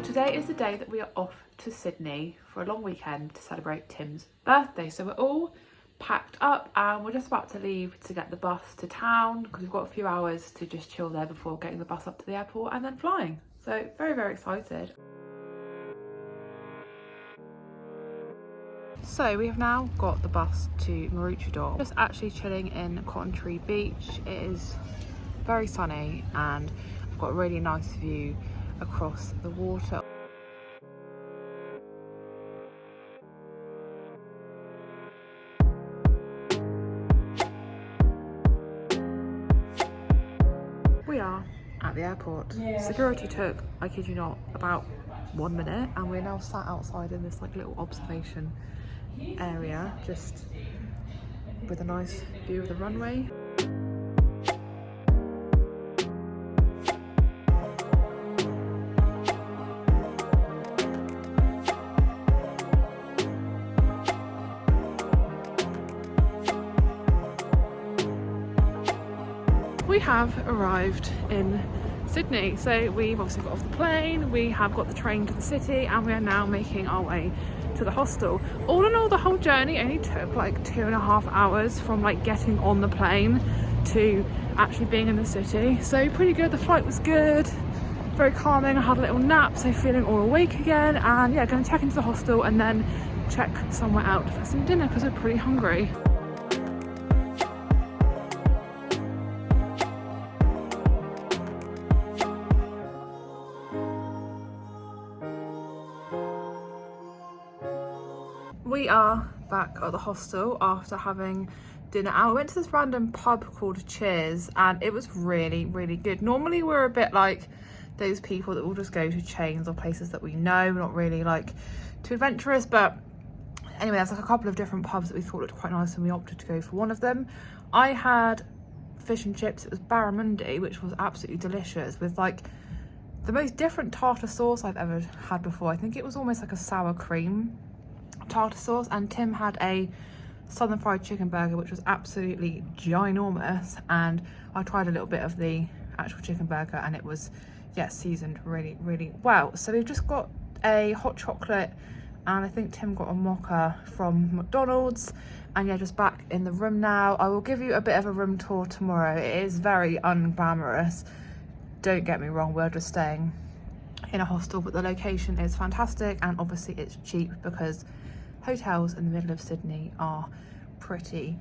today is the day that we are off to Sydney for a long weekend to celebrate Tim's birthday. So we're all packed up and we're just about to leave to get the bus to town because we've got a few hours to just chill there before getting the bus up to the airport and then flying. So very, very excited. So we have now got the bus to Maroochydore. Just actually chilling in Cotton Tree Beach. It is very sunny and I've got a really nice view across the water. We are at the airport. Security took, I kid you not, about 1 minute and we're now sat outside in this like little observation area just with a nice view of the runway. We have arrived in Sydney, so we've obviously got off the plane, we have got the train to the city and we are now making our way to the hostel. All in all, the whole journey only took like 2.5 hours from like getting on the plane to actually being in the city. So pretty good. The flight was good, very calming. I had a little nap, so feeling all awake again. And yeah, going to check into the hostel and then check somewhere out for some dinner because we're pretty hungry. We are back at the hostel after having dinner out. I went to this random pub called Cherryz and it was really, really good. Normally we're a bit like those people that will just go to chains or places that we know, not really like too adventurous, but anyway, there's like a couple of different pubs that we thought looked quite nice and we opted to go for one of them. I had fish and chips. It was barramundi, which was absolutely delicious with like the most different tartar sauce I've ever had before. I think it was almost like a sour cream tartar sauce, and Tim had a southern fried chicken burger which was absolutely ginormous, and I tried a little bit of the actual chicken burger and it was, yeah, seasoned really, really well. So we've just got a hot chocolate and I think Tim got a mocha from McDonald's, and yeah, just back in the room now. I will give you a bit of a room tour tomorrow. It is very unglamorous, don't get me wrong, we're just staying in a hostel, but the location is fantastic and obviously it's cheap because hotels in the middle of Sydney are pretty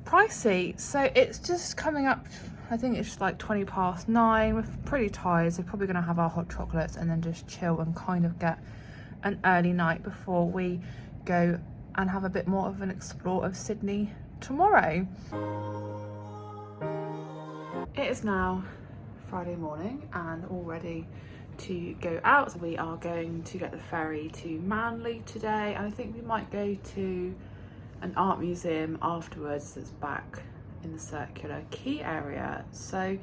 pricey. So it's just coming up, I think it's just like 9:20. We're pretty tired, so probably gonna have our hot chocolates and then just chill and kind of get an early night before we go and have a bit more of an explore of Sydney tomorrow. It is now Friday morning and all ready to go out. So we are going to get the ferry to Manly today, and I think we might go to an art museum afterwards that's back in the Circular Quay area. So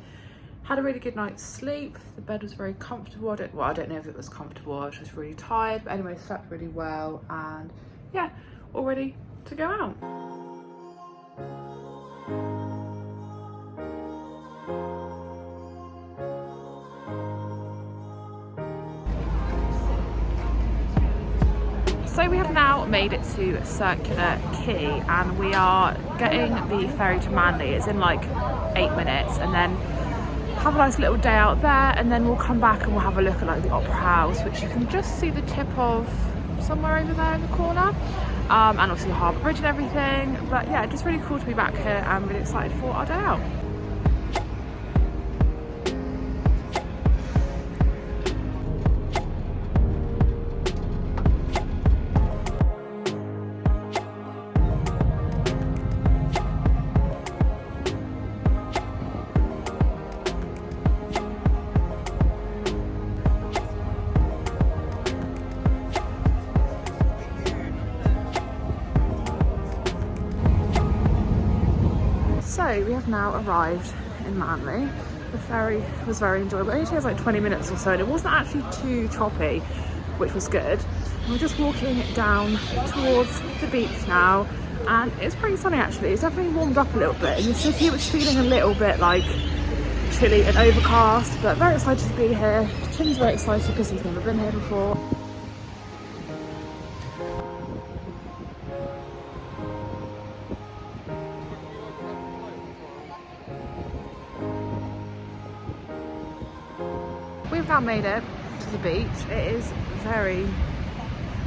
had a really good night's sleep. The bed was very comfortable. I don't know if it was comfortable, I was just really tired, but anyway, slept really well and yeah, all ready to go out. So we have now made it to Circular Quay and we are getting the ferry to Manly. It's in like 8 minutes, and then have a nice little day out there, and then we'll come back and we'll have a look at like the Opera House, which you can just see the tip of somewhere over there in the corner, and obviously the Harbour Bridge and everything. But yeah, just really cool to be back here and really excited for our day out. So we have now arrived in Manly. The ferry was very enjoyable. It only takes like 20 minutes or so, and it wasn't actually too choppy, which was good. And we're just walking down towards the beach now, and it's pretty sunny actually. It's definitely warmed up a little bit. In the city it was feeling a little bit like chilly and overcast, but very excited to be here. Tim's very excited because he's never been here before. We've now made it to the beach. It is very,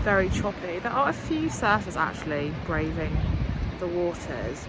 very choppy. There are a few surfers actually braving the waters.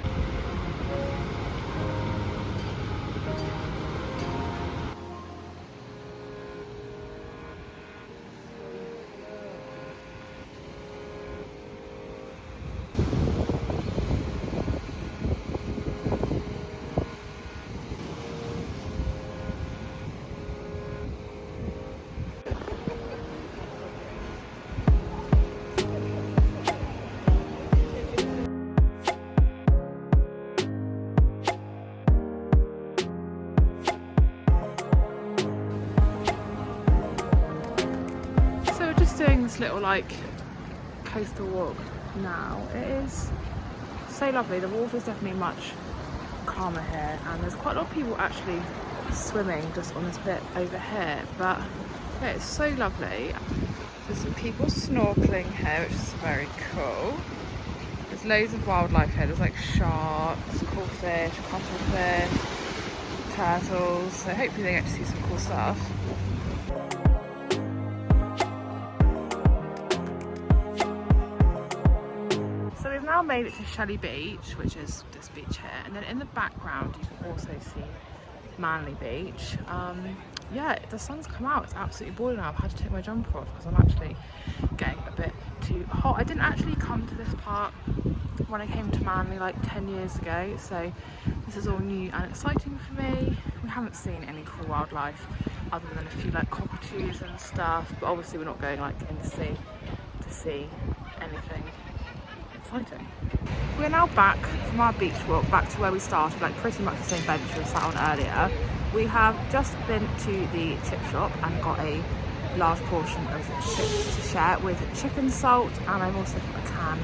Doing this little like coastal walk now. It is so lovely. The water is definitely much calmer here, and there's quite a lot of people actually swimming just on this bit over here, but yeah, it's so lovely. There's some people snorkeling here, which is very cool. There's loads of wildlife here. There's like sharks, cool fish, cuttlefish, turtles, so hopefully they get to see some cool stuff. Now made it to Shelley Beach, which is this beach here, and then in the background you can also see Manly Beach. Yeah, the sun's come out, it's absolutely boiling now. I've had to take my jumper off because I'm actually getting a bit too hot. I didn't actually come to this part when I came to Manly like 10 years ago, so this is all new and exciting for me. We haven't seen any cool wildlife other than a few like cockatoos and stuff, but obviously we're not going like in the sea to see anything exciting. We're now back from our beach walk back to where we started, like pretty much the same bench we were sat on earlier. We have just been to the chip shop and got a large portion of chips to share with chicken salt, and I've also got a can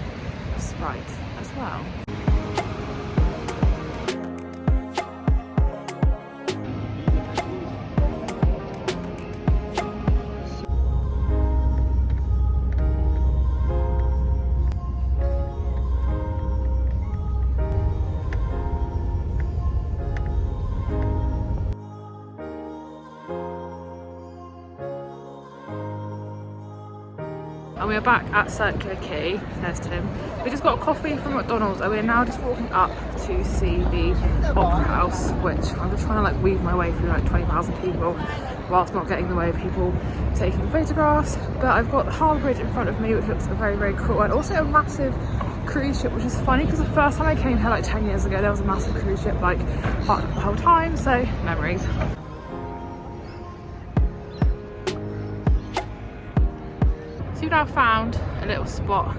of Sprite as well. And we're back at Circular Quay. There's Tim. We just got a coffee from McDonald's and we're now just walking up to see the Opera House, which I'm just trying to like weave my way through like 20,000 people whilst not getting in the way of people taking photographs. But I've got the Harbour Bridge in front of me, which looks very, very cool, and also a massive cruise ship, which is funny because the first time I came here like 10 years ago there was a massive cruise ship like parked up the whole time, so memories. We've now found a little spot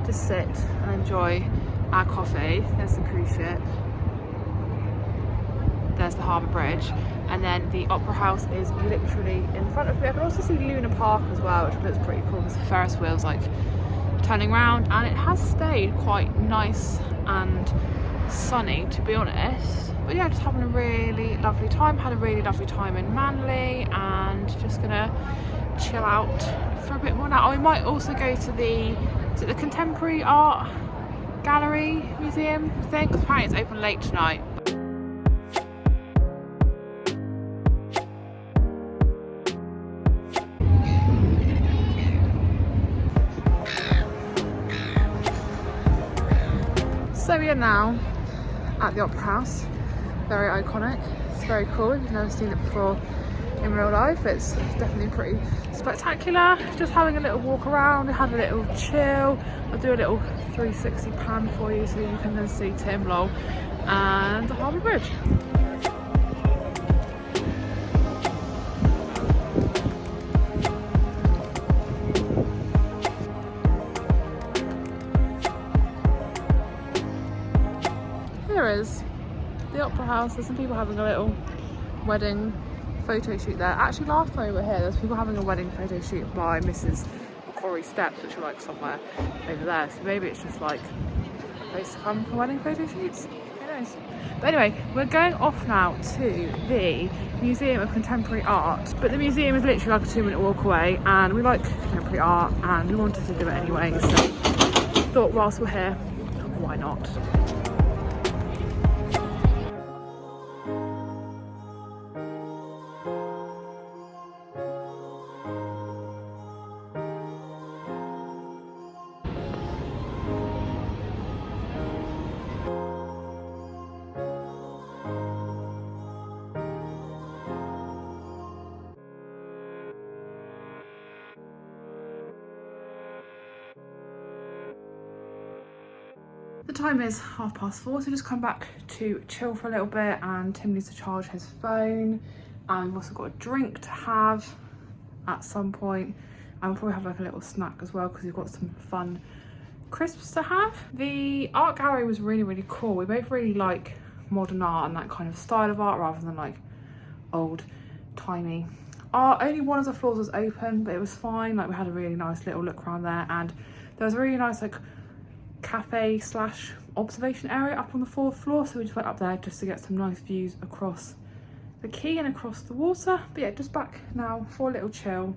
to sit and enjoy our coffee. There's the cruise ship, there's the Harbour Bridge, and then the Opera House is literally in front of me. I can also see Luna Park as well, which looks pretty cool because the Ferris wheel's like turning around, and it has stayed quite nice and sunny, to be honest. But yeah, just having a really lovely time. Had a really lovely time in Manly, and just gonna chill out for a bit more now. I might also go to the Contemporary Art Gallery Museum thing, because apparently it's open late tonight. So we are now at the Opera House. Very iconic. It's very cool. If you've never seen it before in real life, it's definitely pretty spectacular. Just having a little walk around, had a little chill. I'll do a little 360 pan for you so you can then see Tim Lowell and the Harbour Bridge. Here is the Opera House. There's some people having a little wedding photo shoot there. Actually, last time we were here, there was people having a wedding photo shoot by Mrs. Macquarie Steps, which are like somewhere over there. So maybe it's just like a place to come for wedding photo shoots. Who knows. But anyway, we're going off now to the Museum of Contemporary Art. But the museum is literally like a 2-minute walk away, and we like contemporary art and we wanted to do it anyway, so thought whilst we're here, why not? The time is 4:30, so just come back to chill for a little bit, and Tim needs to charge his phone, and we've also got a drink to have at some point, and we'll probably have like a little snack as well because we've got some fun crisps to have. The art gallery was really cool. We both really like modern art and that kind of style of art rather than like old timey art. Only one of the floors was open, but it was fine. Like we had a really nice little look around there, and there was a really nice like cafe slash observation area up on the 4th floor, so we just went up there just to get some nice views across the quay and across the water. But yeah, just back now for a little chill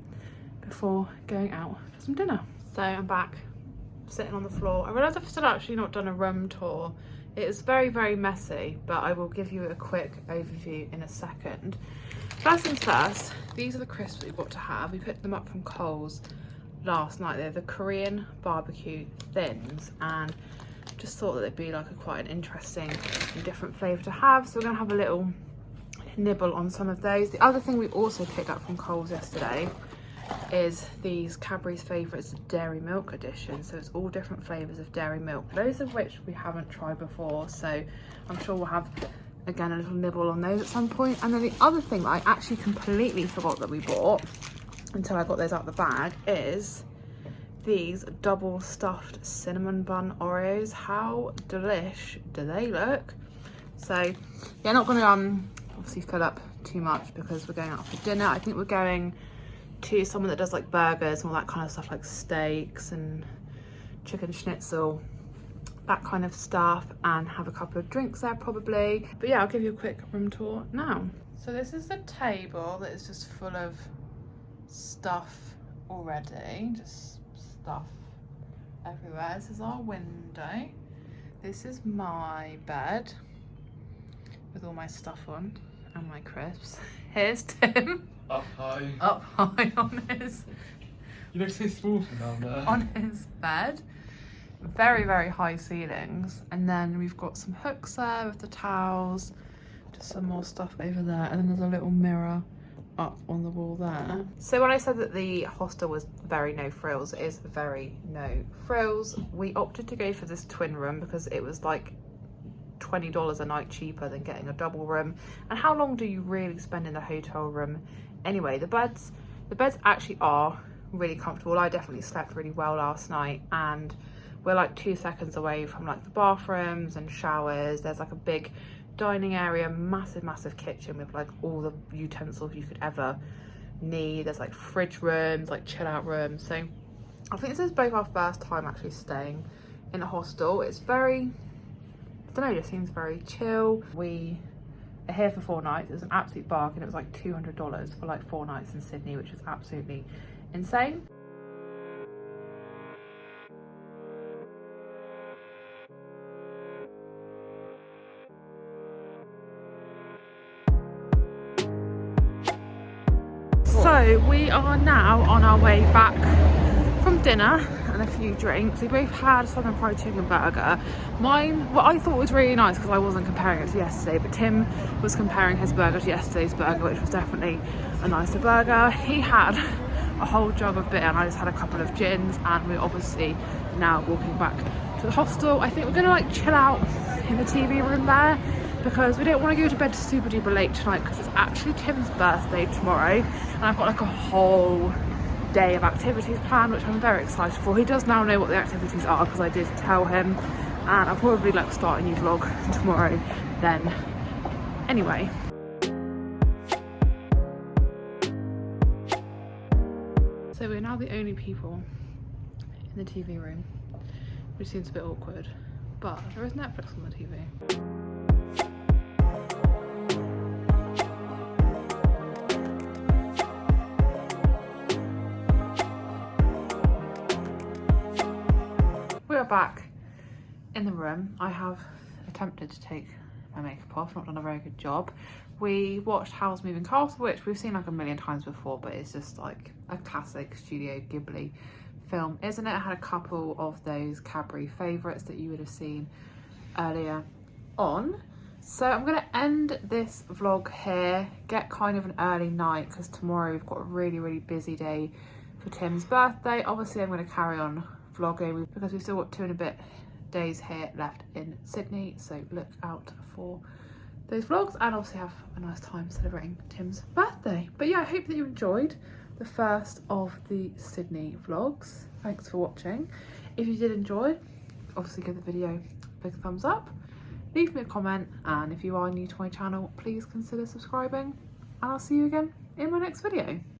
before going out for some dinner. So I'm back sitting on the floor. I realised I've still actually not done a room tour. It is very messy, but I will give you a quick overview in a second. First things first, these are the crisps we've got to have. We picked them up from Coles last night. They're the Korean barbecue thins, and just thought that they'd be like quite an interesting and different flavour to have, so we're gonna have a little nibble on some of those. The other thing we also picked up from Coles yesterday is these Cadbury's Favourites Dairy Milk edition, so it's all different flavours of dairy milk, loads of which we haven't tried before, so I'm sure we'll have again a little nibble on those at some point. And then the other thing that I actually completely forgot that we bought until I got those out of the bag is these double stuffed cinnamon bun Oreos. How delish do they look? So yeah, not gonna obviously fill up too much because we're going out for dinner. I think we're going to someone that does like burgers and all that kind of stuff, like steaks and chicken schnitzel, that kind of stuff, and have a couple of drinks there probably. But yeah, I'll give you a quick room tour now. So this is the table that is just full of stuff already, just stuff everywhere. This is our window. This is my bed with all my stuff on and my crisps. Here's Tim. Up high. Up high on his... You look so small from down there. On his bed. Very high ceilings. And then we've got some hooks there with the towels. Just some more stuff over there. And then there's a little mirror up on the wall there. So when I said that the hostel was very no frills, it is very no frills. We opted to go for this twin room because it was like $20 a night cheaper than getting a double room. And how long do you really spend in the hotel room anyway? The beds actually are really comfortable. I definitely slept really well last night, and we're like 2 seconds away from like the bathrooms and showers. There's like a big dining area, massive kitchen with like all the utensils you could ever need. There's like fridge rooms, like chill out rooms. So I think this is both our first time actually staying in a hostel. It's very, I don't know, it just seems very chill. We are here for 4 nights. It was an absolute bargain. It was like $200 for like 4 nights in Sydney, which is absolutely insane. So we are now on our way back from dinner and a few drinks. We both had a southern fried chicken burger. Mine, what I thought was really nice because I wasn't comparing it to yesterday, but Tim was comparing his burger to yesterday's burger, which was definitely a nicer burger. He had a whole jug of beer and I just had a couple of gins, and we're obviously now walking back to the hostel. I think we're gonna like chill out in the TV room there because we don't want to go to bed super duper late tonight because it's actually Tim's birthday tomorrow, and I've got like a whole day of activities planned, which I'm very excited for. He does now know what the activities are because I did tell him, and I'll probably like start a new vlog tomorrow then. Anyway. So we're now the only people in the TV room, which seems a bit awkward, but there is Netflix on the TV. back in the room. I have attempted to take my makeup off, not done a very good job. We watched Howl's Moving Castle, which we've seen like a million times before, but it's just like a classic Studio Ghibli film, isn't it? I had a couple of those Cadbury favourites that you would have seen earlier on. So I'm going to end this vlog here, get kind of an early night because tomorrow we've got a really busy day for Tim's birthday. Obviously I'm going to carry on vlogging because we've still got 2 and a bit days here left in Sydney, so look out for those vlogs and obviously have a nice time celebrating Tim's birthday. But yeah, I hope that you enjoyed the first of the Sydney vlogs. Thanks for watching. If you did enjoy, obviously give the video a big thumbs up, leave me a comment, and if you are new to my channel, please consider subscribing, and I'll see you again in my next video.